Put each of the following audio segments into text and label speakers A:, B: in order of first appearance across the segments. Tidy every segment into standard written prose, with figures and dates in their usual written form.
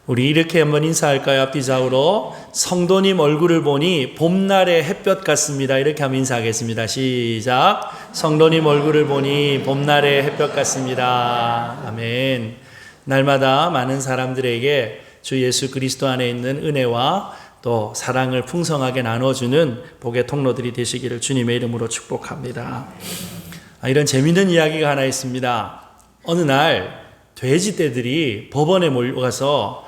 A: 우리 이렇게 한번 인사할까요? 앞뒤좌우로. 성도님 얼굴을 보니 봄날의 햇볕 같습니다. 이렇게 한번 인사하겠습니다. 시작. 성도님 얼굴을 보니 봄날의 햇볕 같습니다. 아멘. 날마다 많은 사람들에게 주 예수 그리스도 안에 있는 은혜와 또 사랑을 풍성하게 나눠주는 복의 통로들이 되시기를 주님의 이름으로 축복합니다. 이런 재미있는 이야기가 하나 있습니다. 어느 날 돼지떼들이 법원에 몰려가서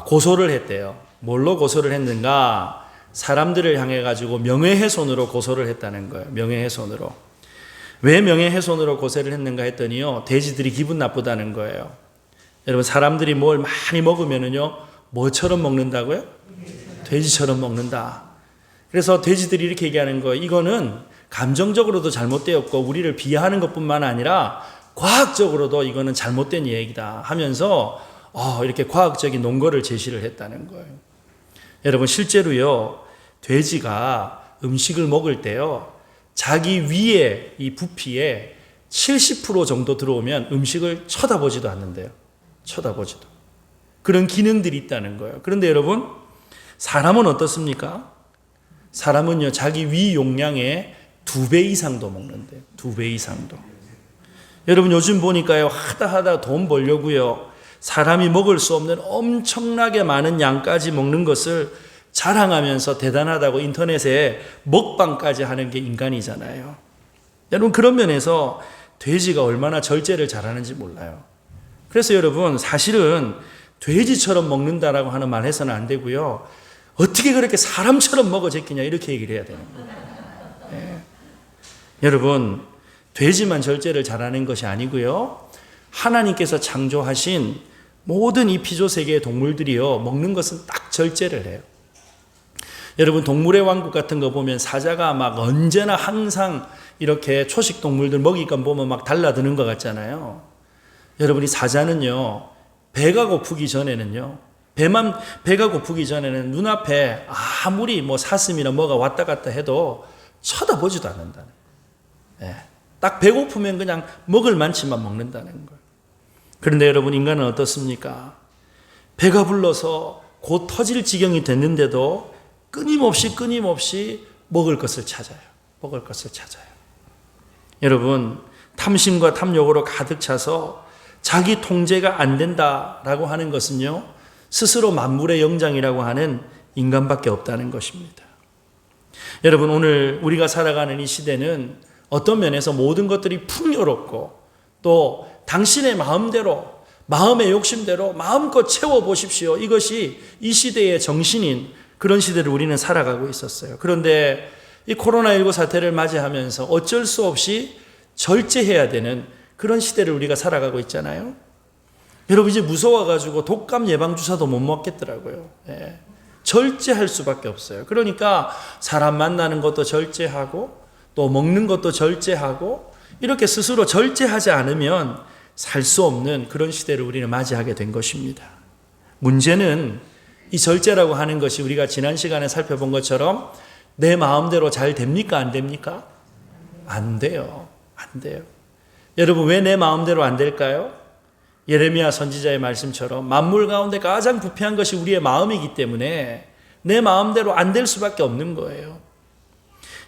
A: 고소를 했대요. 뭘로 고소를 했는가? 사람들을 향해 가지고 명예훼손으로 고소를 했다는 거예요. 명예훼손으로. 왜 명예훼손으로 고소를 했는가 했더니요, 돼지들이 기분 나쁘다는 거예요. 여러분, 사람들이 뭘 많이 먹으면은요, 뭐처럼 먹는다고요? 돼지처럼 먹는다. 그래서 돼지들이 이렇게 얘기하는 거예요. 이거는 감정적으로도 잘못되었고 우리를 비하하는 것뿐만 아니라 과학적으로도 이거는 잘못된 얘기다 하면서 이렇게 과학적인 논거를 제시를 했다는 거예요. 여러분, 실제로요, 돼지가 음식을 먹을 때요, 자기 위에 이 부피에 70% 정도 들어오면 음식을 쳐다보지도 않는데요. 쳐다보지도. 그런 기능들이 있다는 거예요. 그런데 여러분, 사람은 어떻습니까? 사람은요, 자기 위 용량의 2배 이상도 먹는데요. 2배 이상도. 여러분, 요즘 보니까요, 하다 돈 벌려고요, 사람이 먹을 수 없는 엄청나게 많은 양까지 먹는 것을 자랑하면서 대단하다고 인터넷에 먹방까지 하는 게 인간이잖아요. 여러분, 그런 면에서 돼지가 얼마나 절제를 잘하는지 몰라요. 그래서 여러분, 사실은 돼지처럼 먹는다라고 하는 말 해서는 안 되고요, 어떻게 그렇게 사람처럼 먹어 제끼냐 이렇게 얘기를 해야 되는 거예요. 네. 여러분, 돼지만 절제를 잘하는 것이 아니고요, 하나님께서 창조하신 모든 이 피조세계의 동물들이요, 먹는 것은 딱 절제를 해요. 여러분, 동물의 왕국 같은 거 보면 사자가 막 언제나 항상 이렇게 초식 동물들 먹이감 보면 막 달라드는 것 같잖아요. 여러분, 이 사자는요, 배가 고프기 전에는요, 배가 고프기 전에는 눈앞에 아무리 사슴이나 뭐가 왔다 갔다 해도 쳐다보지도 않는다는 거예요. 딱 배고프면 그냥 먹을 만치만 먹는다는 거예요. 그런데 여러분, 인간은 어떻습니까? 배가 불러서 곧 터질 지경이 됐는데도 끊임없이 먹을 것을 찾아요. 먹을 것을 찾아요. 여러분, 탐심과 탐욕으로 가득 차서 자기 통제가 안 된다라고 하는 것은요, 스스로 만물의 영장이라고 하는 인간밖에 없다는 것입니다. 여러분, 오늘 우리가 살아가는 이 시대는 어떤 면에서 모든 것들이 풍요롭고 또 당신의 마음대로, 마음의 욕심대로 마음껏 채워보십시오, 이것이 이 시대의 정신인 그런 시대를 우리는 살아가고 있었어요. 그런데 이 코로나19 사태를 맞이하면서 어쩔 수 없이 절제해야 되는 그런 시대를 우리가 살아가고 있잖아요. 여러분, 이제 무서워가지고 독감 예방주사도 못 먹겠더라고요. 절제할 수밖에 없어요. 그러니까 사람 만나는 것도 절제하고 또 먹는 것도 절제하고, 이렇게 스스로 절제하지 않으면 살 수 없는 그런 시대를 우리는 맞이하게 된 것입니다. 문제는 이 절제라고 하는 것이 우리가 지난 시간에 살펴본 것처럼 내 마음대로 잘 됩니까? 안 됩니까? 안 돼요. 안 돼요. 여러분, 왜 내 마음대로 안 될까요? 예레미야 선지자의 말씀처럼 만물 가운데 가장 부패한 것이 우리의 마음이기 때문에 내 마음대로 안 될 수밖에 없는 거예요.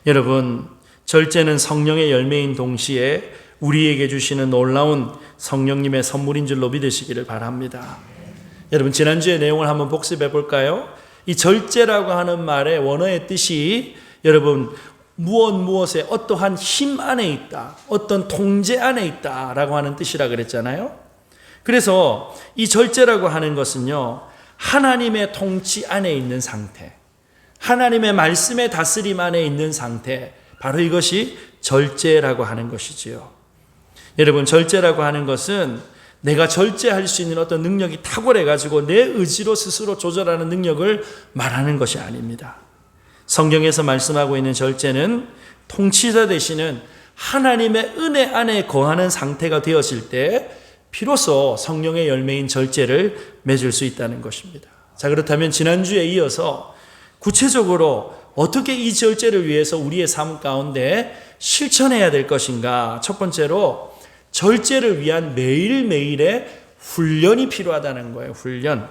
A: 여러분, 절제는 성령의 열매인 동시에 우리에게 주시는 놀라운 성령님의 선물인 줄로 믿으시기를 바랍니다. 여러분, 지난주의 내용을 한번 복습해 볼까요? 이 절제라고 하는 말의 원어의 뜻이 여러분, 무엇에 어떠한 힘 안에 있다, 어떤 통제 안에 있다라고 하는 뜻이라 그랬잖아요. 그래서 이 절제라고 하는 것은요, 하나님의 통치 안에 있는 상태, 하나님의 말씀의 다스림 안에 있는 상태, 바로 이것이 절제라고 하는 것이지요. 여러분, 절제라고 하는 것은 내가 절제할 수 있는 어떤 능력이 탁월해가지고 내 의지로 스스로 조절하는 능력을 말하는 것이 아닙니다. 성경에서 말씀하고 있는 절제는 통치자 되시는 하나님의 은혜 안에 거하는 상태가 되어질 때 비로소 성령의 열매인 절제를 맺을 수 있다는 것입니다. 자, 그렇다면 지난주에 이어서 구체적으로 어떻게 이 절제를 위해서 우리의 삶 가운데 실천해야 될 것인가? 첫 번째로 절제를 위한 매일매일의 훈련이 필요하다는 거예요. 훈련.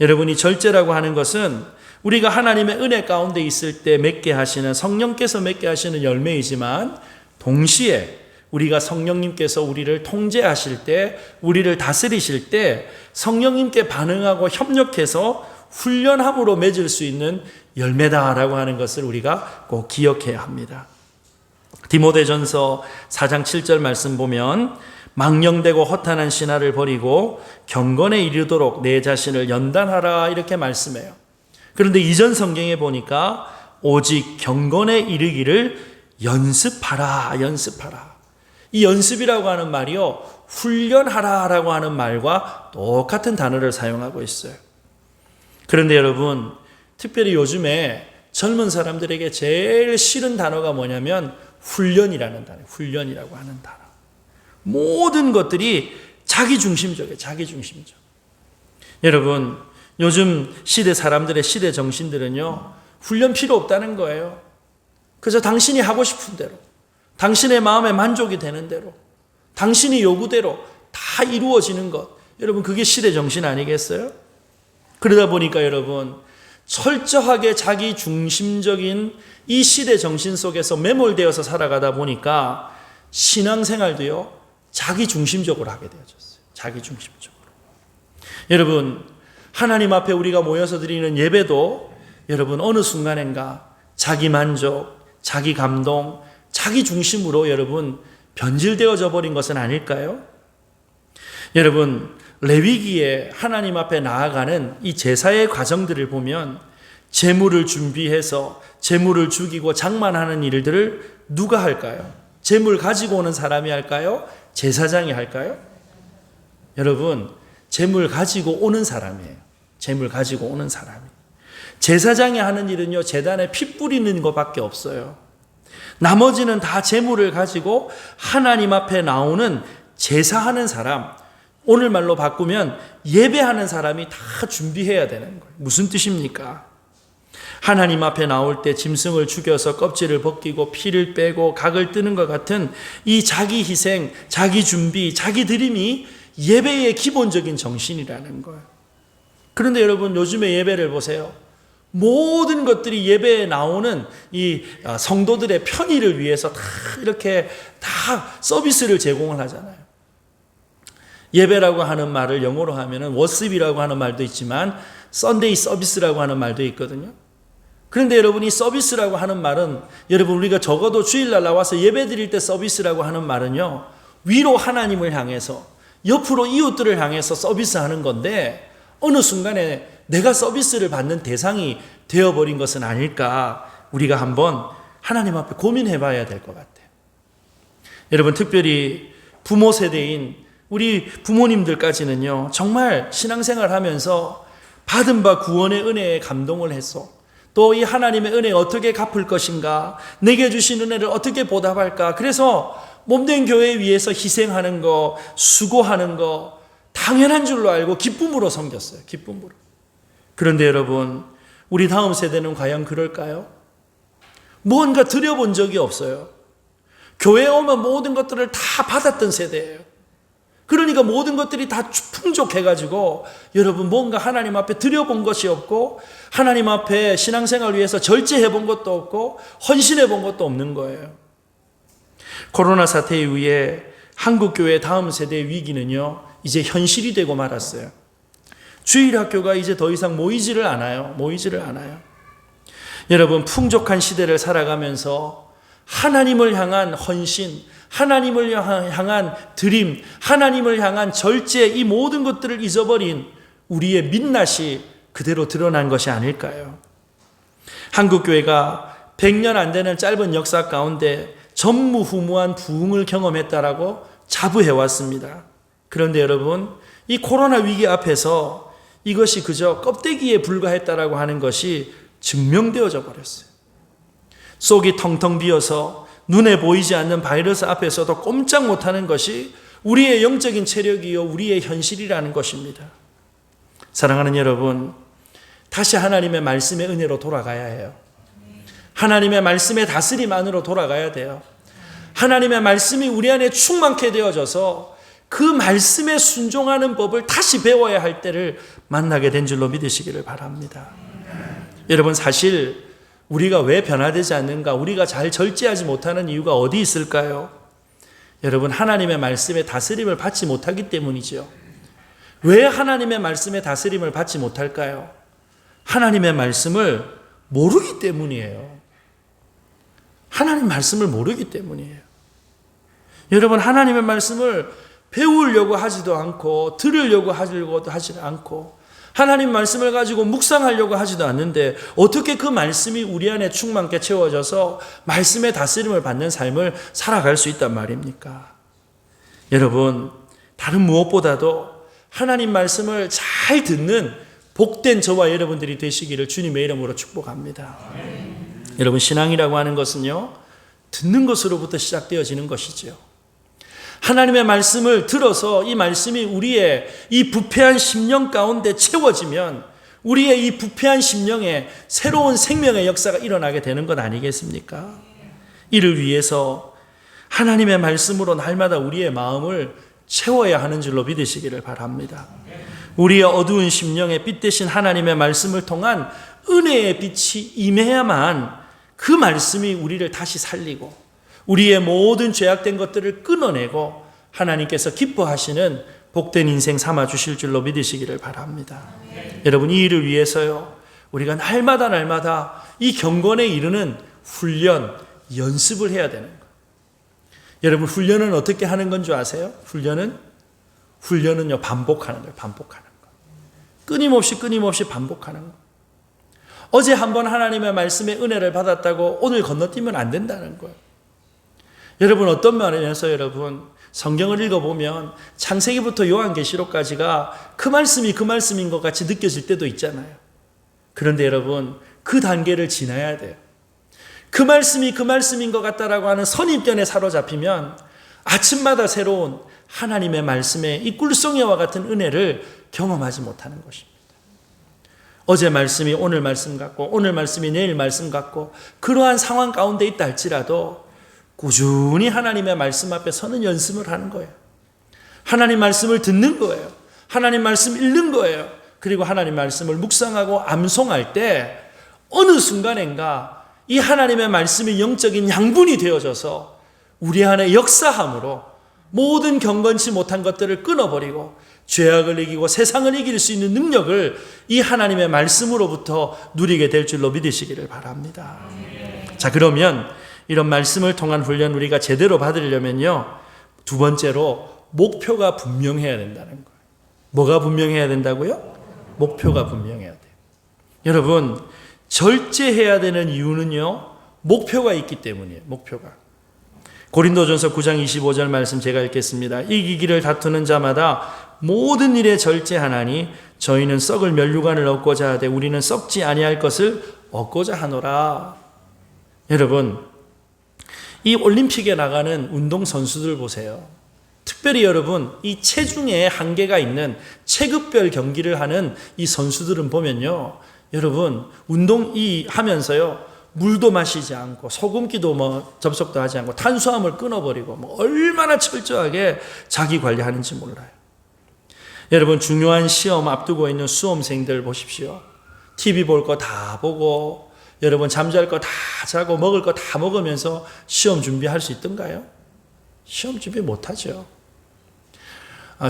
A: 여러분이 절제라고 하는 것은 우리가 하나님의 은혜 가운데 있을 때 맺게 하시는, 성령께서 맺게 하시는 열매이지만 동시에 우리가 성령님께서 우리를 통제하실 때, 우리를 다스리실 때 성령님께 반응하고 협력해서 훈련함으로 맺을 수 있는 열매다라고 하는 것을 우리가 꼭 기억해야 합니다. 디모데전서 4장 7절 말씀 보면 망령되고 허탄한 신화를 버리고 경건에 이르도록 내 자신을 연단하라 이렇게 말씀해요. 그런데 이전 성경에 보니까 오직 경건에 이르기를 연습하라. 이 연습이라고 하는 말이요, 훈련하라라고 하는 말과 똑같은 단어를 사용하고 있어요. 그런데 여러분, 특별히 요즘에 젊은 사람들에게 제일 싫은 단어가 뭐냐면 훈련이라는 단어, 훈련이라고 하는 단어. 모든 것들이 자기중심적이에요. 자기중심적. 여러분, 요즘 시대 사람들의 시대 정신들은요, 훈련 필요 없다는 거예요. 그래서 당신이 하고 싶은 대로, 당신의 마음에 만족이 되는 대로, 당신이 요구대로 다 이루어지는 것. 여러분, 그게 시대 정신 아니겠어요? 그러다 보니까 여러분, 철저하게 자기중심적인 이 시대 정신 속에서 매몰되어서 살아가다 보니까 신앙생활도요, 자기중심적으로 하게 되어졌어요. 자기중심적으로. 여러분, 하나님 앞에 우리가 모여서 드리는 예배도 여러분 어느 순간인가 자기만족, 자기감동, 자기중심으로 여러분 변질되어져 버린 것은 아닐까요? 여러분, 레위기에 하나님 앞에 나아가는 이 제사의 과정들을 보면 제물을 준비해서 제물을 죽이고 장만하는 일들을 누가 할까요? 제물 가지고 오는 사람이 할까요? 제사장이 할까요? 여러분, 제물 가지고 오는 사람이에요. 제물 가지고 오는 사람이. 제사장이 하는 일은요, 제단에 피 뿌리는 것밖에 없어요. 나머지는 다 제물을 가지고 하나님 앞에 나오는 제사하는 사람, 오늘 말로 바꾸면 예배하는 사람이 다 준비해야 되는 거예요. 무슨 뜻입니까? 하나님 앞에 나올 때 짐승을 죽여서 껍질을 벗기고 피를 빼고 각을 뜨는 것 같은 이 자기 희생, 자기 준비, 자기 드림이 예배의 기본적인 정신이라는 거예요. 그런데 여러분, 요즘의 예배를 보세요. 모든 것들이 예배에 나오는 이 성도들의 편의를 위해서 다 이렇게 다 서비스를 제공을 하잖아요. 예배라고 하는 말을 영어로 하면은 워십이라고 하는 말도 있지만 썬데이 서비스라고 하는 말도 있거든요. 그런데 여러분, 이 서비스라고 하는 말은 여러분, 우리가 적어도 주일날 나와서 예배 드릴 때 서비스라고 하는 말은요, 위로 하나님을 향해서, 옆으로 이웃들을 향해서 서비스하는 건데 어느 순간에 내가 서비스를 받는 대상이 되어버린 것은 아닐까, 우리가 한번 하나님 앞에 고민해 봐야 될 것 같아요. 여러분, 특별히 부모 세대인 우리 부모님들까지는요, 정말 신앙생활 하면서 받은 바 구원의 은혜에 감동을 했어. 또 이 하나님의 은혜 어떻게 갚을 것인가, 내게 주신 은혜를 어떻게 보답할까. 그래서 몸된 교회 위해서 희생하는 거, 수고하는 거 당연한 줄로 알고 기쁨으로 섬겼어요. 기쁨으로. 그런데 여러분, 우리 다음 세대는 과연 그럴까요? 뭔가 드려본 적이 없어요. 교회에 오면 모든 것들을 다 받았던 세대예요. 그러니까 모든 것들이 다 풍족해가지고 여러분, 뭔가 하나님 앞에 드려본 것이 없고 하나님 앞에 신앙생활을 위해서 절제해본 것도 없고 헌신해본 것도 없는 거예요. 코로나 사태 이후에 한국교회 다음 세대의 위기는요, 이제 현실이 되고 말았어요. 주일학교가 이제 더 이상 모이지를 않아요. 여러분, 풍족한 시대를 살아가면서 하나님을 향한 헌신, 하나님을 향한 드림, 하나님을 향한 절제, 이 모든 것들을 잊어버린 우리의 민낯이 그대로 드러난 것이 아닐까요? 한국교회가 100년 안 되는 짧은 역사 가운데 전무후무한 부흥을 경험했다라고 자부해왔습니다. 그런데 여러분, 이 코로나 위기 앞에서 이것이 그저 껍데기에 불과했다라고 하는 것이 증명되어져 버렸어요. 속이 텅텅 비어서 눈에 보이지 않는 바이러스 앞에서도 꼼짝 못하는 것이 우리의 영적인 체력이요, 우리의 현실이라는 것입니다. 사랑하는 여러분, 다시 하나님의 말씀의 은혜로 돌아가야 해요. 하나님의 말씀의 다스림 안으로 돌아가야 돼요. 하나님의 말씀이 우리 안에 충만케 되어져서 그 말씀에 순종하는 법을 다시 배워야 할 때를 만나게 된 줄로 믿으시기를 바랍니다. 여러분, 사실 우리가 왜 변화되지 않는가, 우리가 잘 절제하지 못하는 이유가 어디 있을까요? 여러분, 하나님의 말씀에 다스림을 받지 못하기 때문이죠. 왜 하나님의 말씀에 다스림을 받지 못할까요? 하나님의 말씀을 모르기 때문이에요. 하나님 말씀을 모르기 때문이에요. 여러분, 하나님의 말씀을 배우려고 하지도 않고 들으려고 하지 않고 하나님 말씀을 가지고 묵상하려고 하지도 않는데 어떻게 그 말씀이 우리 안에 충만케 채워져서 말씀의 다스림을 받는 삶을 살아갈 수 있단 말입니까? 여러분, 다른 무엇보다도 하나님 말씀을 잘 듣는 복된 저와 여러분들이 되시기를 주님의 이름으로 축복합니다. 여러분, 신앙이라고 하는 것은요, 듣는 것으로부터 시작되어지는 것이죠. 하나님의 말씀을 들어서 이 말씀이 우리의 이 부패한 심령 가운데 채워지면 우리의 이 부패한 심령에 새로운 생명의 역사가 일어나게 되는 것 아니겠습니까? 이를 위해서 하나님의 말씀으로 날마다 우리의 마음을 채워야 하는 줄로 믿으시기를 바랍니다. 우리의 어두운 심령에 빛 대신 하나님의 말씀을 통한 은혜의 빛이 임해야만 그 말씀이 우리를 다시 살리고 우리의 모든 죄악된 것들을 끊어내고 하나님께서 기뻐하시는 복된 인생 삼아 주실 줄로 믿으시기를 바랍니다. 여러분, 이 일을 위해서요, 우리가 날마다 이 경건에 이르는 훈련, 연습을 해야 되는 거예요. 여러분, 훈련은 어떻게 하는 건 줄 아세요? 훈련은요, 반복하는 거예요. 반복하는 거. 끊임없이 반복하는 거. 어제 한번 하나님의 말씀의 은혜를 받았다고 오늘 건너뛰면 안 된다는 거예요. 여러분, 어떤 면에서 여러분 성경을 읽어보면 창세기부터 요한계시록까지가 그 말씀이 그 말씀인 것 같이 느껴질 때도 있잖아요. 그런데 여러분, 그 단계를 지나야 돼요. 그 말씀이 그 말씀인 것 같다라고 하는 선입견에 사로잡히면 아침마다 새로운 하나님의 말씀의 이 꿀송이와 같은 은혜를 경험하지 못하는 것입니다. 어제 말씀이 오늘 말씀 같고 오늘 말씀이 내일 말씀 같고 그러한 상황 가운데 있다 할지라도 꾸준히 하나님의 말씀 앞에 서는 연습을 하는 거예요. 하나님 말씀을 듣는 거예요. 하나님 말씀 읽는 거예요. 그리고 하나님 말씀을 묵상하고 암송할 때 어느 순간인가 이 하나님의 말씀이 영적인 양분이 되어져서 우리 안에 역사함으로 모든 경건치 못한 것들을 끊어버리고 죄악을 이기고 세상을 이길 수 있는 능력을 이 하나님의 말씀으로부터 누리게 될 줄로 믿으시기를 바랍니다. 자, 그러면 이런 말씀을 통한 훈련 우리가 제대로 받으려면요, 두 번째로 목표가 분명해야 된다는 거예요. 뭐가 분명해야 된다고요? 목표가 분명해야 돼요. 여러분, 절제해야 되는 이유는요, 목표가 있기 때문이에요. 목표가. 고린도전서 9장 25절 말씀 제가 읽겠습니다. 이기기를 다투는 자마다 모든 일에 절제하나니 저희는 썩을 면류관을 얻고자 하되 우리는 썩지 아니할 것을 얻고자 하노라. 여러분, 이 올림픽에 나가는 운동선수들 보세요. 특별히 여러분, 이 체중에 한계가 있는 체급별 경기를 하는 이 선수들은 보면요, 여러분, 운동 하면서요, 물도 마시지 않고 소금기도 접속도 하지 않고 탄수화물 끊어버리고 얼마나 철저하게 자기 관리하는지 몰라요. 여러분, 중요한 시험 앞두고 있는 수험생들 보십시오. TV 볼 거 다 보고 여러분 잠잘 거 다 자고 먹을 거 다 먹으면서 시험 준비할 수 있던가요? 시험 준비 못하죠.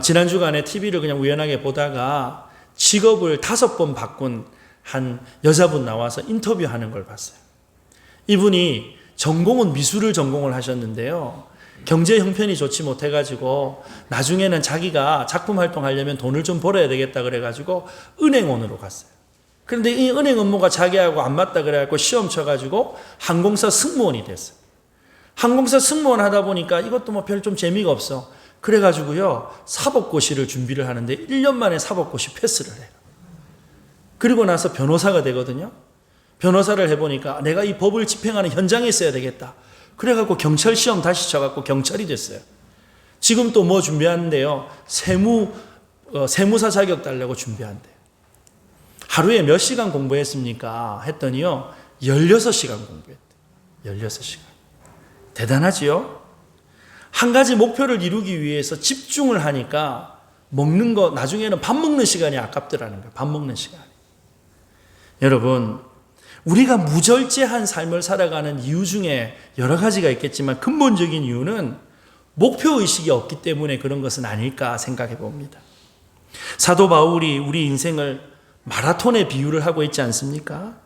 A: 지난 주간에 TV를 그냥 우연하게 보다가 직업을 5번 바꾼 한 여자분 나와서 인터뷰하는 걸 봤어요. 이분이 전공은 미술을 전공을 하셨는데요, 경제 형편이 좋지 못해가지고 나중에는 자기가 작품 활동하려면 돈을 좀 벌어야 되겠다 그래가지고 은행원으로 갔어요. 그런데 이 은행 업무가 자기하고 안 맞다 그래가지고 시험 쳐가지고 항공사 승무원이 됐어요. 항공사 승무원 하다 보니까 이것도 별 좀 재미가 없어. 그래가지고요, 사법고시를 준비를 하는데 1년 만에 사법고시 패스를 해요. 그리고 나서 변호사가 되거든요. 변호사를 해보니까 내가 이 법을 집행하는 현장에 있어야 되겠다. 그래갖고 경찰 시험 다시 쳐갖고 경찰이 됐어요. 지금 또 뭐 준비하는데요, 세무사 자격 따려고 준비한대요. 하루에 몇 시간 공부했습니까? 했더니요, 16시간 공부했대요. 16시간. 대단하지요? 한 가지 목표를 이루기 위해서 집중을 하니까 먹는 거, 나중에는 밥 먹는 시간이 아깝더라는 거예요. 밥 먹는 시간. 여러분, 우리가 무절제한 삶을 살아가는 이유 중에 여러 가지가 있겠지만 근본적인 이유는 목표의식이 없기 때문에 그런 것은 아닐까 생각해 봅니다. 사도 바울이 우리 인생을 마라톤에 비유를 하고 있지 않습니까?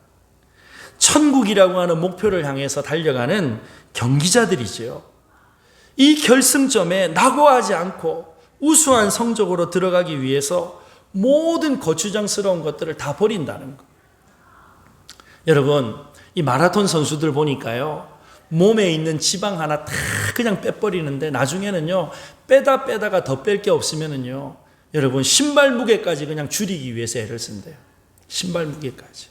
A: 천국이라고 하는 목표를 향해서 달려가는 경기자들이지요. 이 결승점에 낙오하지 않고 우수한 성적으로 들어가기 위해서 모든 거추장스러운 것들을 다 버린다는 것. 여러분, 이 마라톤 선수들 보니까요, 몸에 있는 지방 하나 다 그냥 빼버리는데 나중에는요, 빼다가 더 뺄 게 없으면은요, 여러분, 신발 무게까지 그냥 줄이기 위해서 애를 쓴대요. 신발 무게까지.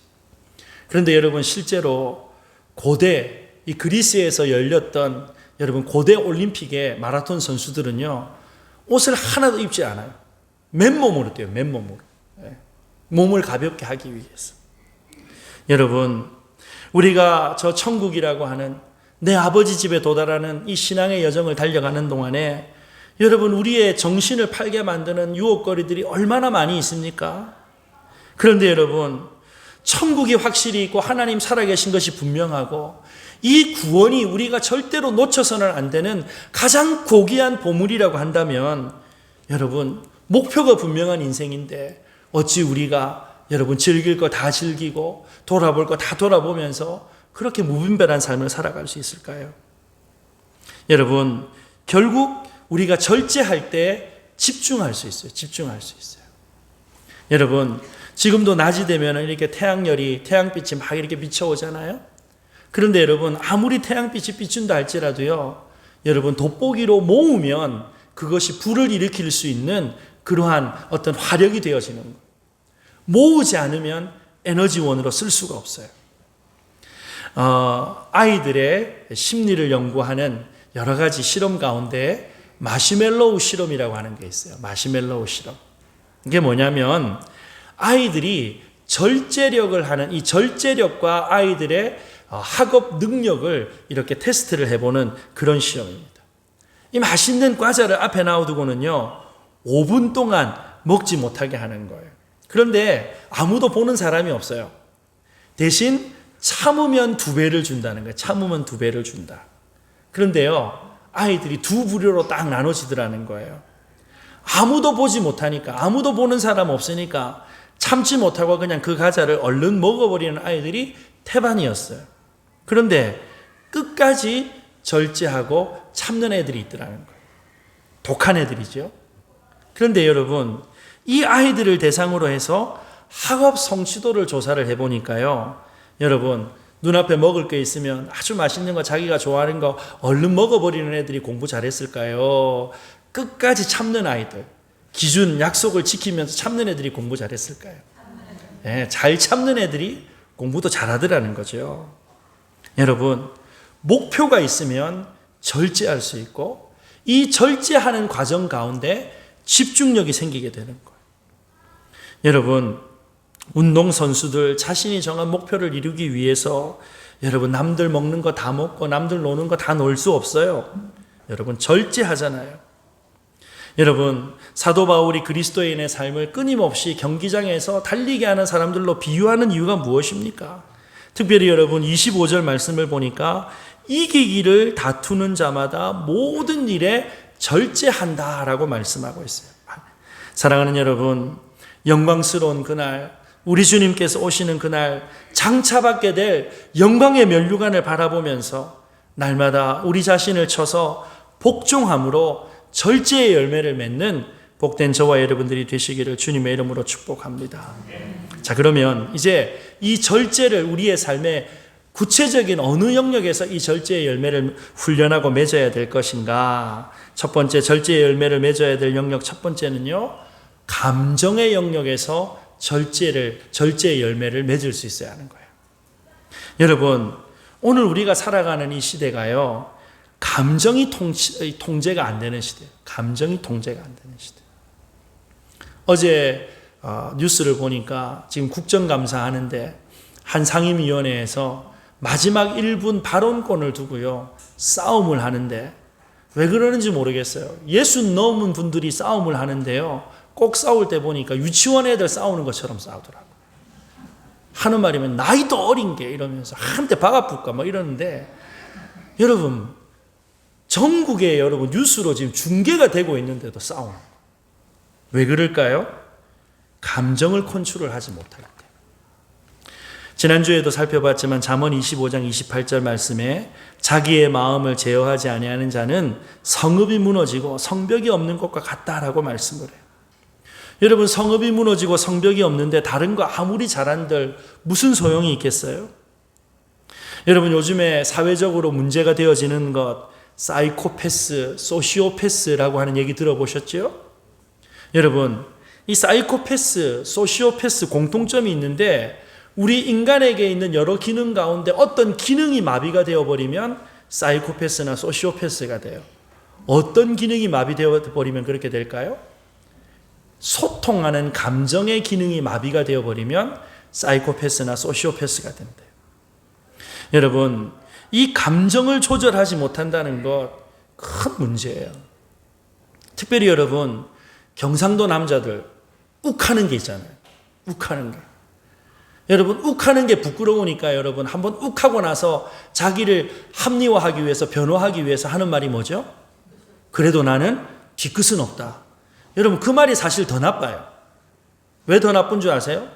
A: 그런데 여러분, 실제로 고대, 이 그리스에서 열렸던 여러분, 고대 올림픽의 마라톤 선수들은요, 옷을 하나도 입지 않아요. 맨몸으로 뛰어요, 맨몸으로. 몸을 가볍게 하기 위해서. 여러분, 우리가 저 천국이라고 하는 내 아버지 집에 도달하는 이 신앙의 여정을 달려가는 동안에 여러분, 우리의 정신을 팔게 만드는 유혹거리들이 얼마나 많이 있습니까? 그런데 여러분, 천국이 확실히 있고 하나님 살아계신 것이 분명하고 이 구원이 우리가 절대로 놓쳐서는 안 되는 가장 고귀한 보물이라고 한다면 여러분, 목표가 분명한 인생인데 어찌 우리가 여러분 즐길 거 다 즐기고 돌아볼 거 다 돌아보면서 그렇게 무분별한 삶을 살아갈 수 있을까요? 여러분, 결국 우리가 절제할 때 집중할 수 있어요. 집중할 수 있어요. 여러분, 지금도 낮이 되면 이렇게 태양빛이 막 이렇게 비춰오잖아요. 그런데 여러분, 아무리 태양빛이 비춘다 할지라도요, 여러분, 돋보기로 모으면 그것이 불을 일으킬 수 있는 그러한 어떤 화력이 되어지는 거예요. 모으지 않으면 에너지원으로 쓸 수가 없어요. 아이들의 심리를 연구하는 여러 가지 실험 가운데 마시멜로우 실험이라고 하는 게 있어요. 마시멜로우 실험. 이게 뭐냐면 아이들이 절제력을 하는 이 절제력과 아이들의 학업 능력을 이렇게 테스트를 해보는 그런 시험입니다. 이 맛있는 과자를 앞에 놔두고는요, 5분 동안 먹지 못하게 하는 거예요. 그런데 아무도 보는 사람이 없어요. 대신 참으면 2배를 준다는 거예요. 참으면 2배를 준다. 그런데요, 아이들이 2부류로 딱 나눠지더라는 거예요. 아무도 보지 못하니까, 아무도 보는 사람 없으니까 참지 못하고 그냥 그 과자를 얼른 먹어버리는 아이들이 태반이었어요. 그런데 끝까지 절제하고 참는 애들이 있더라는 거예요. 독한 애들이죠. 그런데 여러분, 이 아이들을 대상으로 해서 학업 성취도를 조사를 해보니까요, 여러분, 눈앞에 먹을 게 있으면 아주 맛있는 거, 자기가 좋아하는 거 얼른 먹어버리는 애들이 공부 잘했을까요? 끝까지 참는 아이들, 기준, 약속을 지키면서 참는 애들이 공부 잘했을까요? 네, 잘 참는 애들이 공부도 잘하더라는 거죠. 여러분, 목표가 있으면 절제할 수 있고 이 절제하는 과정 가운데 집중력이 생기게 되는 거예요. 여러분, 운동선수들 자신이 정한 목표를 이루기 위해서 여러분, 남들 먹는 거 다 먹고 남들 노는 거 다 놀 수 없어요. 여러분, 절제하잖아요. 여러분, 사도 바울이 그리스도인의 삶을 끊임없이 경기장에서 달리게 하는 사람들로 비유하는 이유가 무엇입니까? 특별히 여러분, 25절 말씀을 보니까 이기기를 다투는 자마다 모든 일에 절제한다라고 말씀하고 있어요. 사랑하는 여러분, 영광스러운 그날, 우리 주님께서 오시는 그날 장차받게 될 영광의 면류관을 바라보면서 날마다 우리 자신을 쳐서 복종함으로 절제의 열매를 맺는 복된 저와 여러분들이 되시기를 주님의 이름으로 축복합니다. 자, 그러면 이제 이 절제를 우리의 삶에 구체적인 어느 영역에서 이 절제의 열매를 훈련하고 맺어야 될 것인가? 첫 번째, 절제의 열매를 맺어야 될 영역 첫 번째는요, 감정의 영역에서 절제의 열매를 맺을 수 있어야 하는 거예요. 여러분, 오늘 우리가 살아가는 이 시대가요, 감정이 통제가 안 되는 시대예요. 감정이 통제가 안 되는 시대. 어제 뉴스를 보니까 지금 국정감사하는데 한 상임위원회에서 마지막 1분 발언권을 두고요, 싸움을 하는데 왜 그러는지 모르겠어요. 60 넘은 분들이 싸움을 하는데요. 꼭 싸울 때 보니까 유치원 애들 싸우는 것처럼 싸우더라고요. 하는 말이면 나이도 어린 게 이러면서 한대 박아볼까 막 이러는데, 여러분 전국에 여러분 뉴스로 지금 중계가 되고 있는데도 싸우는 거예요. 왜 그럴까요? 감정을 컨트롤하지 못할 때. 지난주에도 살펴봤지만 잠언 25장 28절 말씀에 자기의 마음을 제어하지 아니하는 자는 성읍이 무너지고 성벽이 없는 것과 같다라고 말씀을 해요. 여러분 성읍이 무너지고 성벽이 없는데 다른 거 아무리 잘한들 무슨 소용이 있겠어요? 여러분 요즘에 사회적으로 문제가 되어지는 것, 사이코패스, 소시오패스라고 하는 얘기 들어보셨죠? 여러분 이 사이코패스, 소시오패스 공통점이 있는데, 우리 인간에게 있는 여러 기능 가운데 어떤 기능이 마비가 되어버리면 사이코패스나 소시오패스가 돼요. 어떤 기능이 마비되어버리면 그렇게 될까요? 소통하는 감정의 기능이 마비가 되어버리면 사이코패스나 소시오패스가 된대요. 여러분 이 감정을 조절하지 못한다는 것 큰 문제예요. 특별히 여러분 경상도 남자들 욱하는 게 있잖아요. 욱하는 게. 여러분 욱하는 게 부끄러우니까 여러분 한번 욱하고 나서 자기를 합리화하기 위해서, 변호하기 위해서 하는 말이 뭐죠? 그래도 나는 뒤끝은 없다. 여러분 그 말이 사실 더 나빠요. 왜 더 나쁜 줄 아세요?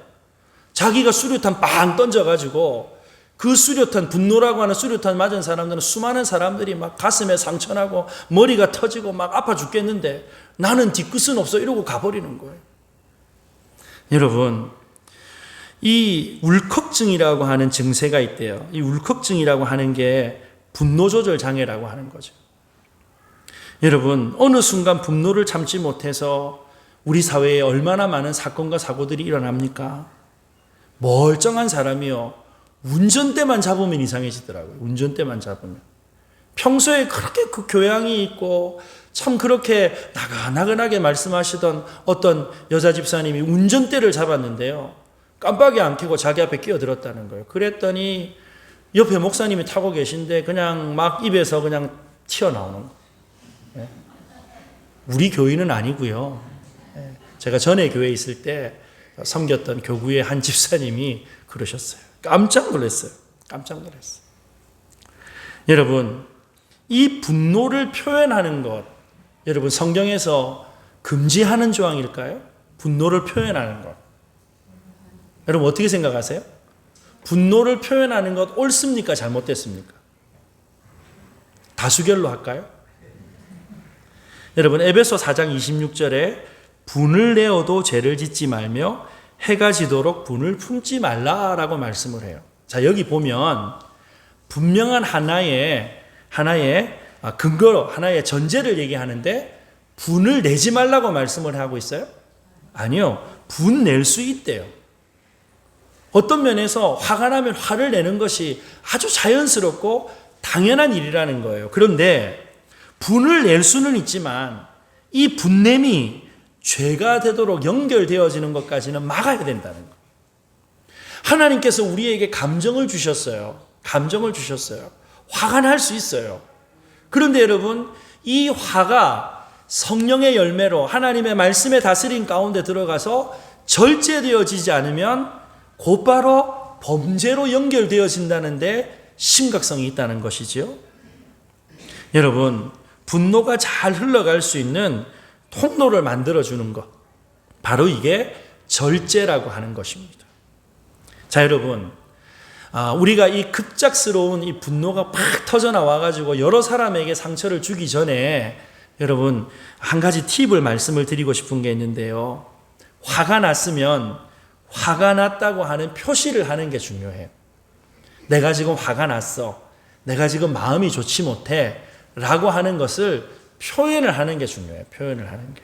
A: 자기가 수류탄 빵 던져가지고 그 수류탄, 분노라고 하는 수류탄 맞은 사람들은 수많은 사람들이 막 가슴에 상처나고 머리가 터지고 막 아파 죽겠는데 나는 뒤끝은 없어 이러고 가버리는 거예요. 여러분 이 울컥증이라고 하는 증세가 있대요. 이 울컥증이라고 하는 게 분노 조절 장애라고 하는 거죠. 여러분 어느 순간 분노를 참지 못해서 우리 사회에 얼마나 많은 사건과 사고들이 일어납니까? 멀쩡한 사람이요, 운전대만 잡으면 이상해지더라고요. 운전대만 잡으면. 평소에 그렇게 그 교양이 있고 참 그렇게 나긋나긋하게 말씀하시던 어떤 여자 집사님이 운전대를 잡았는데요, 깜빡이 안 켜고 자기 앞에 끼어들었다는 거예요. 그랬더니 옆에 목사님이 타고 계신데 그냥 막 입에서 그냥 튀어나오는 거예요. 우리 교인은 아니고요. 제가 전에 교회에 있을 때 섬겼던 교구의 한 집사님이 그러셨어요. 깜짝 놀랐어요. 깜짝 놀랐어요. 여러분 이 분노를 표현하는 것, 여러분 성경에서 금지하는 조항일까요? 분노를 표현하는 것. 여러분 어떻게 생각하세요? 분노를 표현하는 것 옳습니까? 잘못됐습니까? 다수결로 할까요? 여러분 에베소 4장 26절에 분을 내어도 죄를 짓지 말며 해가 지도록 분을 품지 말라라고 말씀을 해요. 자 여기 보면 분명한 하나의 근거로, 하나의 전제를 얘기하는데 분을 내지 말라고 말씀을 하고 있어요? 아니요. 분 낼 수 있대요. 어떤 면에서 화가 나면 화를 내는 것이 아주 자연스럽고 당연한 일이라는 거예요. 그런데 분을 낼 수는 있지만 이 분냄이 죄가 되도록 연결되어지는 것까지는 막아야 된다는 거예요. 하나님께서 우리에게 감정을 주셨어요. 감정을 주셨어요. 화가 날 수 있어요. 그런데 여러분 이 화가 성령의 열매로 하나님의 말씀의 다스림 가운데 들어가서 절제되어지지 않으면 곧바로 범죄로 연결되어진다는데 심각성이 있다는 것이죠. 여러분 분노가 잘 흘러갈 수 있는 통로를 만들어주는 것, 바로 이게 절제라고 하는 것입니다. 자 여러분 우리가 이 급작스러운 이 분노가 팍 터져 나와가지고 여러 사람에게 상처를 주기 전에 여러분 한 가지 팁을 말씀을 드리고 싶은 게 있는데요, 화가 났으면 화가 났다고 하는 표시를 하는 게 중요해요. 내가 지금 화가 났어, 내가 지금 마음이 좋지 못해 라고 하는 것을 표현을 하는 게 중요해요. 표현을 하는 게.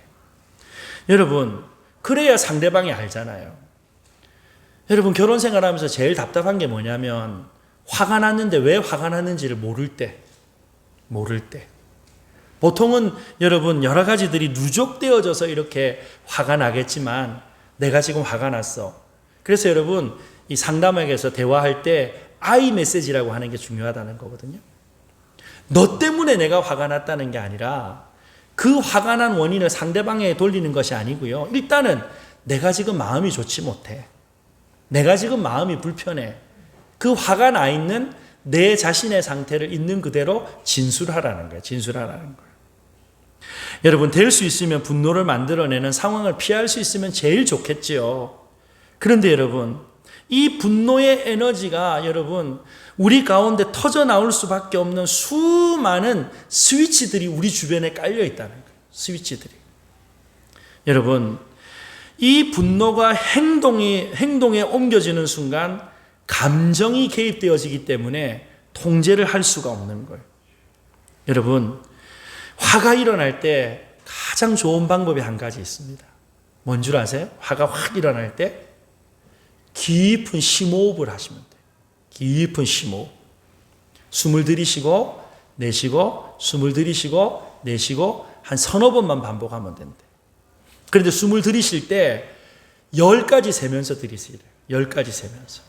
A: 여러분 그래야 상대방이 알잖아요. 여러분 결혼 생활하면서 제일 답답한 게 뭐냐면 화가 났는데 왜 화가 났는지를 모를 때. 보통은 여러분 여러 가지들이 누적되어져서 이렇게 화가 나겠지만 내가 지금 화가 났어. 그래서 여러분 이 상담학에서 대화할 때 I 메시지라고 하는 게 중요하다는 거거든요. 너 때문에 내가 화가 났다는 게 아니라 그 화가 난 원인을 상대방에게 돌리는 것이 아니고요. 일단은 내가 지금 마음이 좋지 못해. 내가 지금 마음이 불편해. 그 화가 나 있는 내 자신의 상태를 있는 그대로 진술하라는 거예요. 진술하라는 거예요. 여러분, 될 수 있으면 분노를 만들어내는 상황을 피할 수 있으면 제일 좋겠지요. 그런데 여러분, 이 분노의 에너지가 여러분 우리 가운데 터져 나올 수밖에 없는 수많은 스위치들이 우리 주변에 깔려 있다는 거예요. 스위치들이. 여러분, 이 분노가 행동에 옮겨지는 순간 감정이 개입되어지기 때문에 통제를 할 수가 없는 거예요. 여러분, 화가 일어날 때 가장 좋은 방법이 한 가지 있습니다. 뭔 줄 아세요? 화가 확 일어날 때 깊은 심호흡을 하시면 돼요. 깊은 심호흡. 숨을 들이쉬고 내쉬고 숨을 들이쉬고 내쉬고 한 서너 번만 반복하면 된대. 그런데 숨을 들이쉴 때 10가지 세면서 들이쉬래요. 10가지 세면서.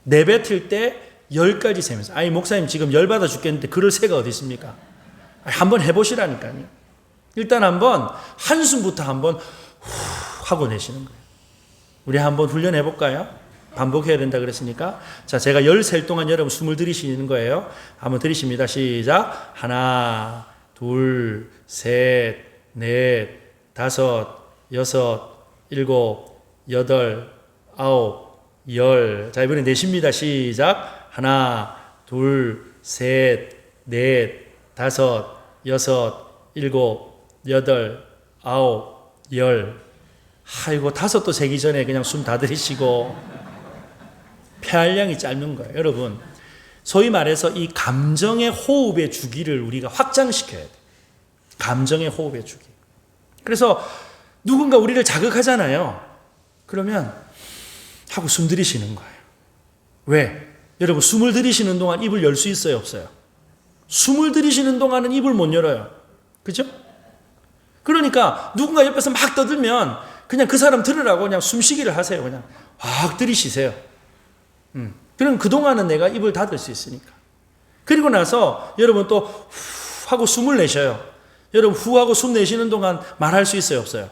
A: 내뱉을 때 10가지 세면서. 아니 목사님 지금 열받아 죽겠는데 그럴 새가 어디 있습니까? 한번 해보시라니까요. 일단 한번 한숨부터 한번 후 하고 내쉬는 거예요. 우리 한번 훈련해 볼까요? 반복해야 된다 그랬으니까. 자, 제가 10셀 동안 여러분 숨을 들이쉬는 거예요. 한번 들이쉽니다. 시작. 하나, 둘, 셋, 넷, 다섯, 여섯, 일곱, 여덟, 아홉, 열. 자, 이번에 내쉽니다. 시작. 하나, 둘, 셋, 넷, 다섯, 여섯, 일곱, 여덟, 아홉, 열. 아이고, 다섯도 세기 전에 그냥 숨 다 들이쉬고 폐활량이 짧는 거예요. 여러분, 소위 말해서 이 감정의 호흡의 주기를 우리가 확장시켜야 돼요. 감정의 호흡의 주기. 그래서 누군가 우리를 자극하잖아요. 그러면 하고 숨 들이쉬는 거예요. 왜? 여러분, 숨을 들이쉬는 동안 입을 열 수 있어요, 없어요? 숨을 들이쉬는 동안은 입을 못 열어요. 그죠? 그러니까 누군가 옆에서 막 떠들면 그냥 그 사람 들으라고 그냥 숨쉬기를 하세요. 그냥 확 들이쉬세요. 그럼 그동안은 내가 입을 닫을 수 있으니까. 그리고 나서 여러분 또 후 하고 숨을 내쉬어요. 여러분 후 하고 숨 내쉬는 동안 말할 수 있어요, 없어요?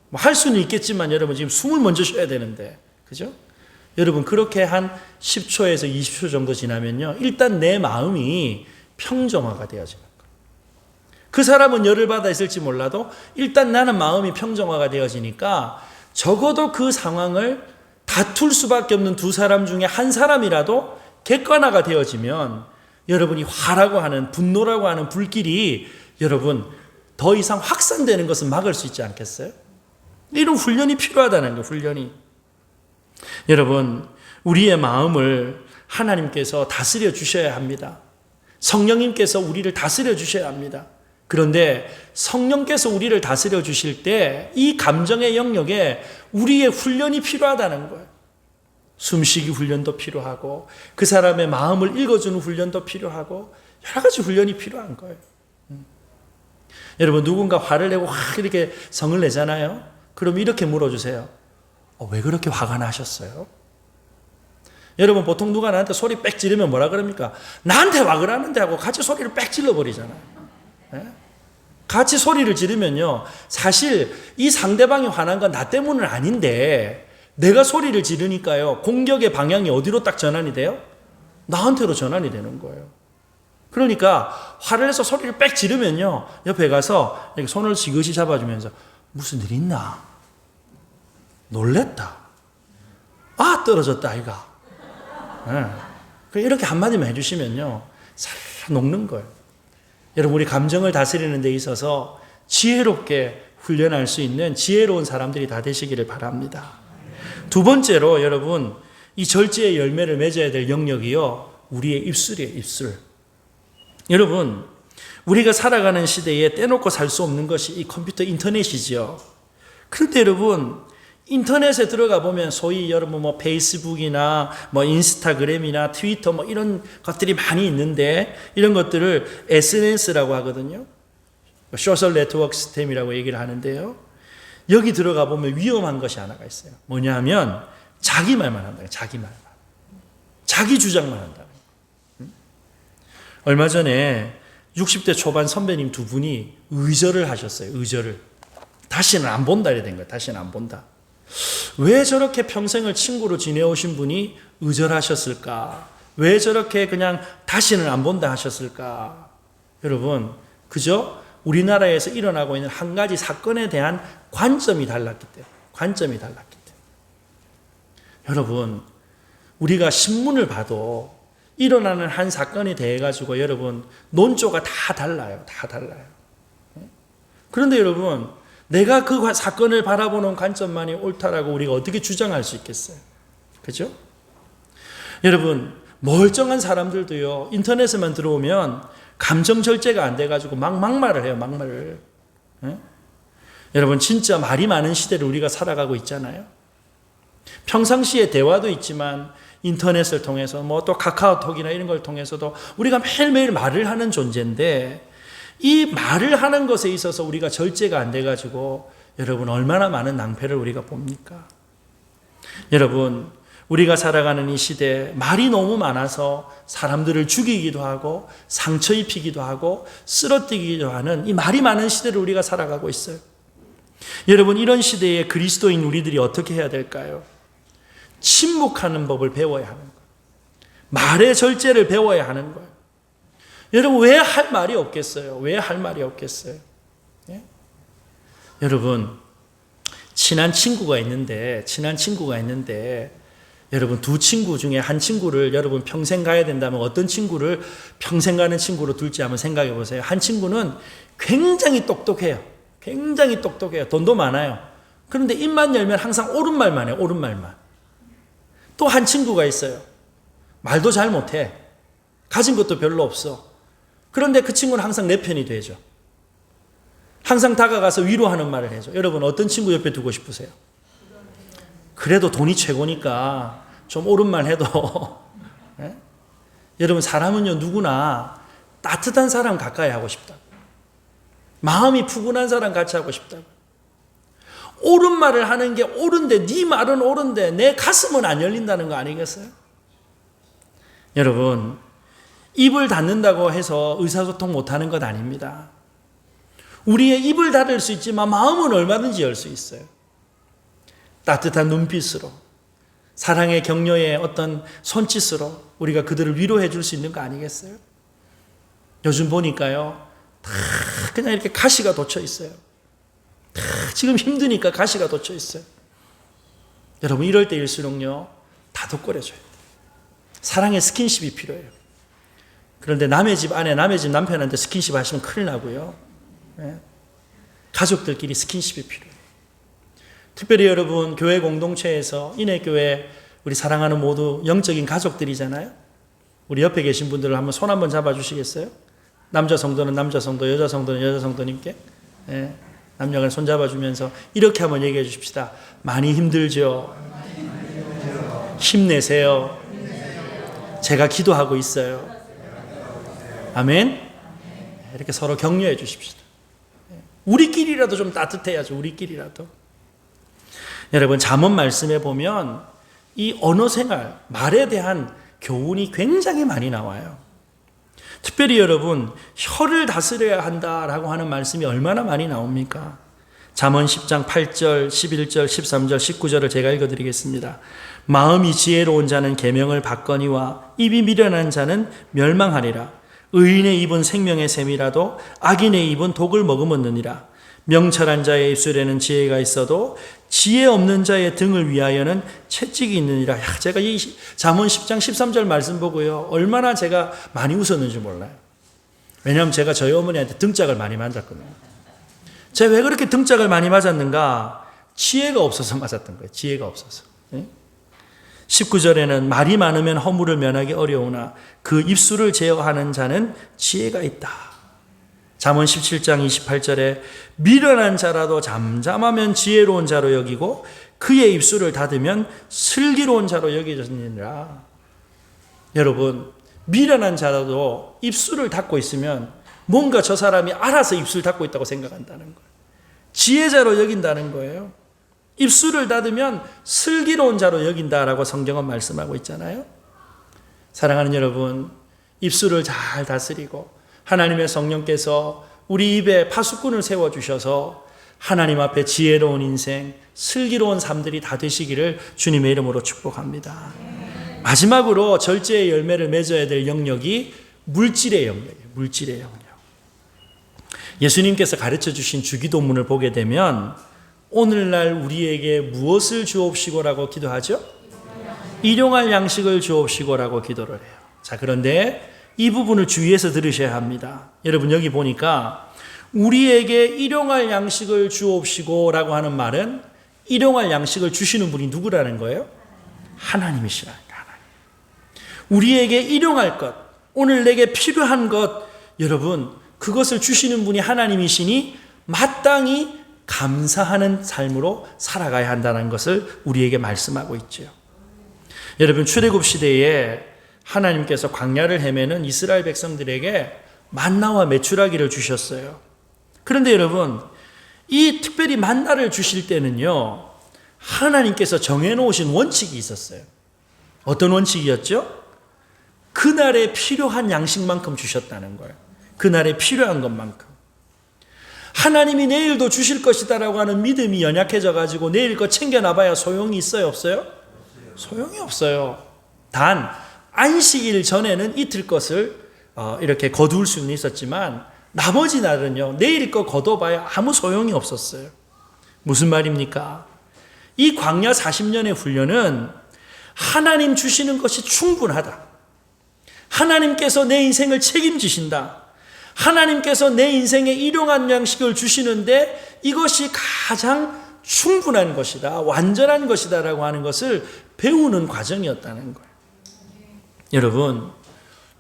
A: 뭐 할 수는 있겠지만 여러분 지금 숨을 먼저 쉬어야 되는데. 그죠? 여러분 그렇게 한 10초에서 20초 정도 지나면요. 일단 내 마음이 평정화가 되어지는 거예요. 그 사람은 열을 받아 있을지 몰라도 일단 나는 마음이 평정화가 되어지니까 적어도 그 상황을 다툴 수밖에 없는 두 사람 중에 한 사람이라도 객관화가 되어지면 여러분이 화라고 하는 분노라고 하는 불길이 여러분 더 이상 확산되는 것은 막을 수 있지 않겠어요? 이런 훈련이 필요하다는 거예요. 훈련이. 여러분 우리의 마음을 하나님께서 다스려 주셔야 합니다. 성령님께서 우리를 다스려 주셔야 합니다. 그런데 성령께서 우리를 다스려 주실 때 이 감정의 영역에 우리의 훈련이 필요하다는 거예요. 숨쉬기 훈련도 필요하고 그 사람의 마음을 읽어주는 훈련도 필요하고 여러 가지 훈련이 필요한 거예요. 여러분 누군가 화를 내고 확 이렇게 성을 내잖아요. 그럼 이렇게 물어주세요. 왜 그렇게 화가 나셨어요? 여러분 보통 누가 나한테 소리 빽 지르면 뭐라 그럽니까? 나한테 화 그러는데 하고 같이 소리를 빽 질러버리잖아요. 같이 소리를 지르면요. 사실 이 상대방이 화난 건 나 때문은 아닌데 내가 소리를 지르니까요. 공격의 방향이 어디로 딱 전환이 돼요? 나한테로 전환이 되는 거예요. 그러니까 화를 내서 소리를 빽 지르면요. 옆에 가서 이렇게 손을 지그시 잡아주면서 무슨 일 있나? 놀랬다. 아 떨어졌다 아이가. 이렇게 한마디만 해주시면요. 살 녹는 거예요. 여러분 우리 감정을 다스리는 데 있어서 지혜롭게 훈련할 수 있는 지혜로운 사람들이 다 되시기를 바랍니다. 두 번째로 여러분 이 절제의 열매를 맺어야 될 영역이요. 우리의 입술이에요. 입술. 여러분 우리가 살아가는 시대에 떼놓고 살 수 없는 것이 이 컴퓨터 인터넷이지요. 그런데 여러분 인터넷에 들어가 보면 소위 여러분 뭐 페이스북이나 뭐 인스타그램이나 트위터 뭐 이런 것들이 많이 있는데 이런 것들을 SNS라고 하거든요. 소셜 네트워크 시스템이라고 얘기를 하는데요. 여기 들어가 보면 위험한 것이 하나가 있어요. 뭐냐 하면 자기 말만 한다. 자기 말만. 자기 주장만 한다. 얼마 전에 60대 초반 선배님 두 분이 의절을 하셨어요. 의절을. 다시는 안 본다 이래 된 거예요. 다시는 안 본다. 왜 저렇게 평생을 친구로 지내오신 분이 의절하셨을까? 왜 저렇게 그냥 다시는 안 본다 하셨을까? 여러분, 그저 우리나라에서 일어나고 있는 한 가지 사건에 대한 관점이 달랐기 때문에. 관점이 달랐기 때문에. 여러분, 우리가 신문을 봐도 일어나는 한 사건에 대해 가지고 여러분 논조가 다 달라요. 다 달라요. 그런데 여러분, 내가 그 사건을 바라보는 관점만이 옳다라고 우리가 어떻게 주장할 수 있겠어요? 그죠? 여러분, 멀쩡한 사람들도요, 인터넷에만 들어오면 감정 절제가 안 돼가지고 막말을 해요, 막말을. 여러분, 진짜 말이 많은 시대를 우리가 살아가고 있잖아요. 평상시에 대화도 있지만 인터넷을 통해서 뭐 또 카카오톡이나 이런 걸 통해서도 우리가 매일매일 말을 하는 존재인데, 이 말을 하는 것에 있어서 우리가 절제가 안 돼가지고 여러분 얼마나 많은 낭패를 우리가 봅니까? 여러분, 우리가 살아가는 이 시대에 말이 너무 많아서 사람들을 죽이기도 하고 상처 입히기도 하고 쓰러뜨리기도 하는 이 말이 많은 시대를 우리가 살아가고 있어요. 여러분, 이런 시대에 그리스도인 우리들이 어떻게 해야 될까요? 침묵하는 법을 배워야 하는 거예요. 말의 절제를 배워야 하는 거예요. 여러분, 왜 할 말이 없겠어요? 왜 할 말이 없겠어요? 예? 여러분, 친한 친구가 있는데 여러분, 두 친구 중에 한 친구를 여러분 평생 가야 된다면 어떤 친구를 평생 가는 친구로 둘지 한번 생각해 보세요. 한 친구는 굉장히 똑똑해요. 굉장히 똑똑해요. 돈도 많아요. 그런데 입만 열면 항상 옳은 말만 해요. 옳은 말만. 또 한 친구가 있어요. 말도 잘 못해. 가진 것도 별로 없어. 그런데 그 친구는 항상 내 편이 되죠. 항상 다가가서 위로하는 말을 해줘. 여러분, 어떤 친구 옆에 두고 싶으세요? 그래도 돈이 최고니까 좀 옳은 말 해도 네? 여러분, 사람은요 누구나 따뜻한 사람 가까이 하고 싶다. 마음이 푸근한 사람 같이 하고 싶다. 옳은 말을 하는 게 옳은데, 네 말은 옳은데 내 가슴은 안 열린다는 거 아니겠어요? 여러분, 입을 닫는다고 해서 의사소통 못하는 것 아닙니다. 우리의 입을 닫을 수 있지만 마음은 얼마든지 열 수 있어요. 따뜻한 눈빛으로, 사랑의 격려의 어떤 손짓으로 우리가 그들을 위로해 줄 수 있는 거 아니겠어요? 요즘 보니까요, 다 그냥 이렇게 가시가 돋쳐 있어요. 다 지금 힘드니까 가시가 돋쳐 있어요. 여러분, 이럴 때일수록요, 다독거려줘요. 사랑의 스킨십이 필요해요. 그런데 남의 집 아내, 남의 집 남편한테 스킨십 하시면 큰일 나고요. 네? 가족들끼리 스킨십이 필요해요. 특별히 여러분, 교회 공동체에서 인해교회 우리 사랑하는 모두 영적인 가족들이잖아요. 우리 옆에 계신 분들을 한번 손 한번 잡아주시겠어요? 남자 성도는 남자 성도, 여자 성도는 여자 성도님께 네? 남녀간 손 잡아주면서 이렇게 한번 얘기해 주십시다. 많이 힘들죠? 힘내세요. 제가 기도하고 있어요. 아멘. 이렇게 서로 격려해 주십시다. 우리끼리라도 좀 따뜻해야죠. 우리끼리라도. 여러분, 잠언 말씀에 보면 이 언어 생활, 말에 대한 교훈이 굉장히 많이 나와요. 특별히 여러분, 혀를 다스려야 한다라고 하는 말씀이 얼마나 많이 나옵니까? 잠언 10장 8절, 11절, 13절, 19절을 제가 읽어드리겠습니다. 마음이 지혜로운 자는 계명을 받거니와 입이 미련한 자는 멸망하리라. 의인의 입은 생명의 샘이라도 악인의 입은 독을 머금었느니라. 명철한 자의 입술에는 지혜가 있어도 지혜 없는 자의 등을 위하여는 채찍이 있느니라. 제가 이 잠언 10장 13절 말씀 보고요, 얼마나 제가 많이 웃었는지 몰라요. 왜냐하면 제가 저희 어머니한테 등짝을 많이 맞았거든요. 제가 왜 그렇게 등짝을 많이 맞았는가? 지혜가 없어서 맞았던 거예요. 지혜가 없어서. 19절에는 말이 많으면 허물을 면하기 어려우나 그 입술을 제어하는 자는 지혜가 있다. 잠언 17장 28절에 미련한 자라도 잠잠하면 지혜로운 자로 여기고 그의 입술을 닫으면 슬기로운 자로 여겨졌느니라. 여러분, 미련한 자라도 입술을 닫고 있으면 뭔가 저 사람이 알아서 입술 닫고 있다고 생각한다는 거예요. 지혜자로 여긴다는 거예요. 입술을 닫으면 슬기로운 자로 여긴다라고 성경은 말씀하고 있잖아요. 사랑하는 여러분, 입술을 잘 다스리고 하나님의 성령께서 우리 입에 파수꾼을 세워주셔서 하나님 앞에 지혜로운 인생, 슬기로운 삶들이 다 되시기를 주님의 이름으로 축복합니다. 마지막으로 절제의 열매를 맺어야 될 영역이 물질의 영역이에요. 물질의 영역. 예수님께서 가르쳐 주신 주기도문을 보게 되면 오늘날 우리에게 무엇을 주옵시고라고 기도하죠? 일용할 양식을 주옵시고라고 기도를 해요. 자, 그런데 이 부분을 주의해서 들으셔야 합니다. 여러분, 여기 보니까 우리에게 일용할 양식을 주옵시고라고 하는 말은 일용할 양식을 주시는 분이 누구라는 거예요? 하나님이시라니까. 하나님. 우리에게 일용할 것, 오늘 내게 필요한 것, 여러분, 그것을 주시는 분이 하나님이시니 마땅히 감사하는 삶으로 살아가야 한다는 것을 우리에게 말씀하고 있죠. 여러분, 출애굽 시대에 하나님께서 광야를 헤매는 이스라엘 백성들에게 만나와 메추라기를 주셨어요. 그런데 여러분, 이 특별히 만나를 주실 때는요, 하나님께서 정해놓으신 원칙이 있었어요. 어떤 원칙이었죠? 그날에 필요한 양식만큼 주셨다는 거예요. 그날에 필요한 것만큼. 하나님이 내일도 주실 것이다라고 하는 믿음이 연약해져 가지고 내일 거 챙겨놔봐야 소용이 있어요, 없어요? 소용이 없어요. 단 안식일 전에는 이틀 것을 이렇게 거두을 수는 있었지만 나머지 날은요, 내일 거 거둬봐야 아무 소용이 없었어요. 무슨 말입니까? 이 광야 40년의 훈련은 하나님 주시는 것이 충분하다. 하나님께서 내 인생을 책임지신다. 하나님께서 내 인생에 일용한 양식을 주시는데 이것이 가장 충분한 것이다, 완전한 것이다 라고 하는 것을 배우는 과정이었다는 거예요. 여러분,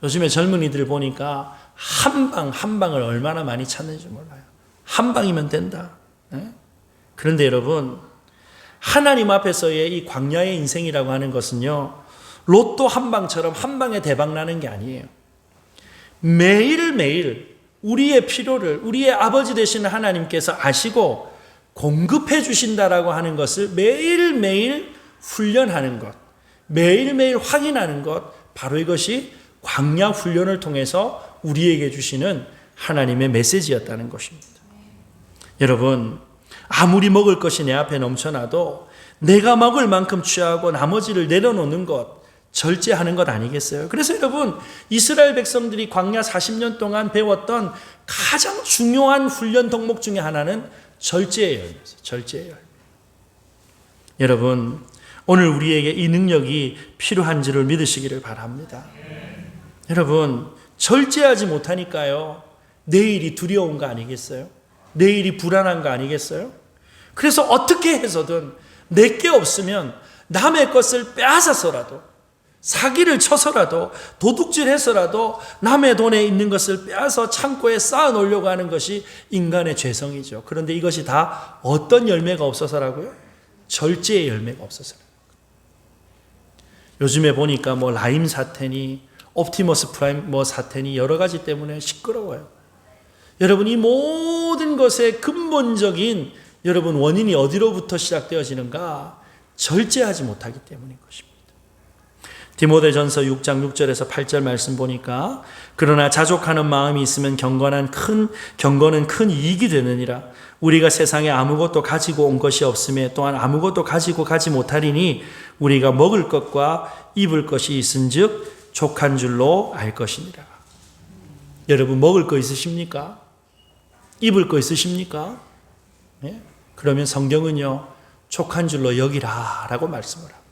A: 요즘에 젊은이들 보니까 한 방을 얼마나 많이 찾는지 몰라요. 한 방이면 된다. 그런데 여러분, 하나님 앞에서의 이 광야의 인생이라고 하는 것은요, 로또 한 방처럼 한 방에 대박 나는 게 아니에요. 매일매일 우리의 필요를 우리의 아버지 되시는 하나님께서 아시고 공급해 주신다라고 하는 것을 매일매일 훈련하는 것, 매일매일 확인하는 것, 바로 이것이 광야 훈련을 통해서 우리에게 주시는 하나님의 메시지였다는 것입니다. 여러분, 아무리 먹을 것이 내 앞에 넘쳐나도 내가 먹을 만큼 취하고 나머지를 내려놓는 것, 절제하는 것 아니겠어요? 그래서 여러분, 이스라엘 백성들이 광야 40년 동안 배웠던 가장 중요한 훈련 덕목 중에 하나는 절제의 열매예요. 절제의 열매. 여러분, 오늘 우리에게 이 능력이 필요한 줄을 믿으시기를 바랍니다. 여러분, 절제하지 못하니까요, 내일이 두려운 거 아니겠어요? 내일이 불안한 거 아니겠어요? 그래서 어떻게 해서든 내게 없으면 남의 것을 빼앗아서라도, 사기를 쳐서라도, 도둑질해서라도 남의 돈에 있는 것을 빼앗아 창고에 쌓아 놓으려고 하는 것이 인간의 죄성이죠. 그런데 이것이 다 어떤 열매가 없어서라고요? 절제의 열매가 없어서라고요. 요즘에 보니까 라임 사태니 옵티머스 프라임 사태니 여러 가지 때문에 시끄러워요. 여러분, 이 모든 것의 근본적인 여러분 원인이 어디로부터 시작되어지는가? 절제하지 못하기 때문인 것입니다. 디모데전서 6장 6절에서 8절 말씀 보니까 그러나 자족하는 마음이 있으면 경건은 큰 이익이 되느니라. 우리가 세상에 아무것도 가지고 온 것이 없음에 또한 아무것도 가지고 가지 못하리니 우리가 먹을 것과 입을 것이 있은즉 족한 줄로 알 것이니라. 여러분, 먹을 거 있으십니까? 입을 거 있으십니까? 네? 그러면 성경은요, 족한 줄로 여기라 라고 말씀을 합니다.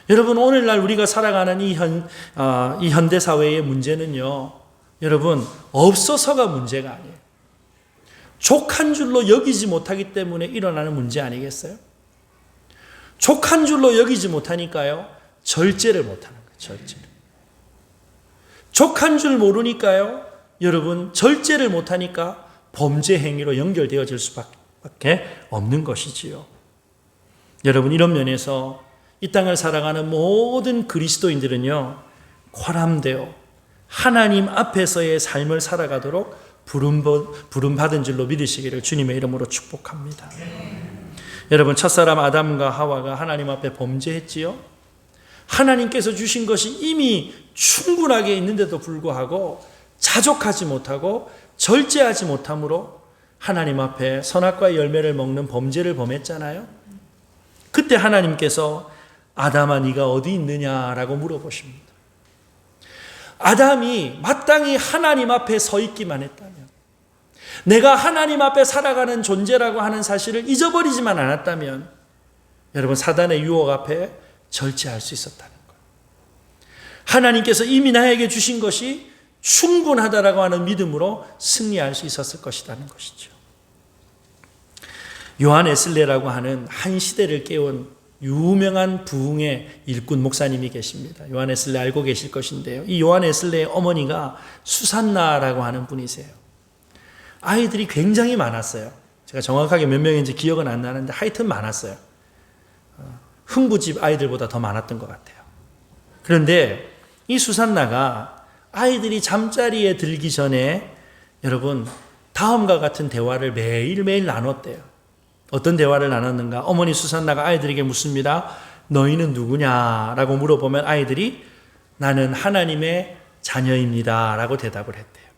A: 여러분, 오늘날 우리가 살아가는 이 현대사회의 문제는요, 여러분, 없어서가 문제가 아니에요. 족한 줄로 여기지 못하기 때문에 일어나는 문제 아니겠어요? 족한 줄로 여기지 못하니까요, 절제를 못하는 거예요. 절제를. 족한 줄 모르니까요, 여러분, 절제를 못하니까 범죄 행위로 연결되어질 수밖에 없는 것이지요. 여러분, 이런 면에서 이 땅을 살아가는 모든 그리스도인들은요, 쾌람되어 하나님 앞에서의 삶을 살아가도록 부름받은 줄로 믿으시기를 주님의 이름으로 축복합니다. 여러분, 첫사람 아담과 하와가 하나님 앞에 범죄했지요. 하나님께서 주신 것이 이미 충분하게 있는데도 불구하고 자족하지 못하고 절제하지 못함으로 하나님 앞에 선악과의 열매를 먹는 범죄를 범했잖아요. 그때 하나님께서 아담아 네가 어디 있느냐라고 물어보십니다. 아담이 마땅히 하나님 앞에 서 있기만 했다면, 내가 하나님 앞에 살아가는 존재라고 하는 사실을 잊어버리지만 않았다면 여러분 사단의 유혹 앞에 절제할 수 있었다는 거예요. 하나님께서 이미 나에게 주신 것이 충분하다라고 하는 믿음으로 승리할 수 있었을 것이라는 것이죠. 요한 웨슬레라고 하는 한 시대를 깨운 유명한 부흥의 일꾼 목사님이 계십니다. 요한 웨슬레 알고 계실 것인데요. 이 요한 웨슬레의 어머니가 수산나라고 하는 분이세요. 아이들이 굉장히 많았어요. 제가 정확하게 몇 명인지 기억은 안 나는데 하여튼 많았어요. 흥부집 아이들보다 더 많았던 것 같아요. 그런데 이 수산나가 아이들이 잠자리에 들기 전에 여러분 다음과 같은 대화를 매일매일 나눴대요. 어떤 대화를 나눴는가? 어머니 수산나가 아이들에게 묻습니다. 너희는 누구냐라고 물어보면 아이들이 나는 하나님의 자녀입니다 라고 대답을 했대요.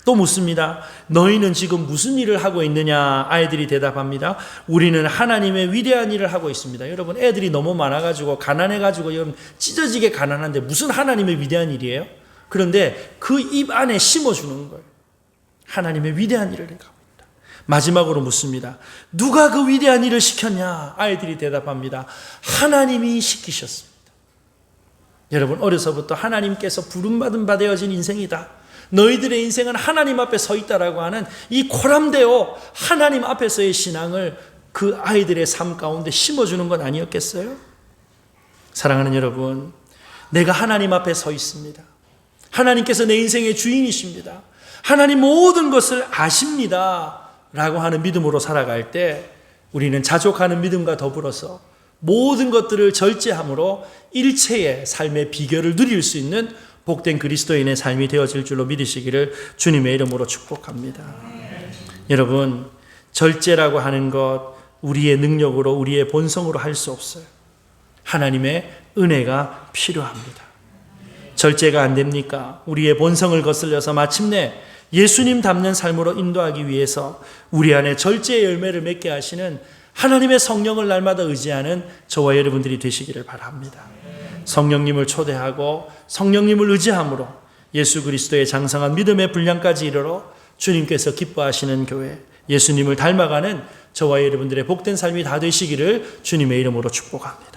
A: 또 묻습니다. 너희는 지금 무슨 일을 하고 있느냐? 아이들이 대답합니다. 우리는 하나님의 위대한 일을 하고 있습니다. 여러분 애들이 너무 많아가지고 가난해가지고 여러분 찢어지게 가난한데 무슨 하나님의 위대한 일이에요? 그런데 그 입 안에 심어주는 거예요. 하나님의 위대한 일을 해가고 있다. 마지막으로 묻습니다. 누가 그 위대한 일을 시켰냐? 아이들이 대답합니다. 하나님이 시키셨습니다. 여러분 어려서부터 하나님께서 부름받은 바 되어진 인생이다. 너희들의 인생은 하나님 앞에 서 있다라고 하는 이 코람데오 하나님 앞에서의 신앙을 그 아이들의 삶 가운데 심어주는 건 아니었겠어요? 사랑하는 여러분, 내가 하나님 앞에 서 있습니다. 하나님께서 내 인생의 주인이십니다. 하나님 모든 것을 아십니다 라고 하는 믿음으로 살아갈 때 우리는 자족하는 믿음과 더불어서 모든 것들을 절제함으로 일체의 삶의 비결을 누릴 수 있는 복된 그리스도인의 삶이 되어질 줄로 믿으시기를 주님의 이름으로 축복합니다. 여러분, 절제라고 하는 것 우리의 능력으로 우리의 본성으로 할 수 없어요. 하나님의 은혜가 필요합니다. 절제가 안 됩니까? 우리의 본성을 거슬려서 마침내 예수님 닮는 삶으로 인도하기 위해서 우리 안에 절제의 열매를 맺게 하시는 하나님의 성령을 날마다 의지하는 저와 여러분들이 되시기를 바랍니다. 성령님을 초대하고 성령님을 의지함으로 예수 그리스도의 장성한 믿음의 분량까지 이르러 주님께서 기뻐하시는 교회, 예수님을 닮아가는 저와 여러분들의 복된 삶이 다 되시기를 주님의 이름으로 축복합니다.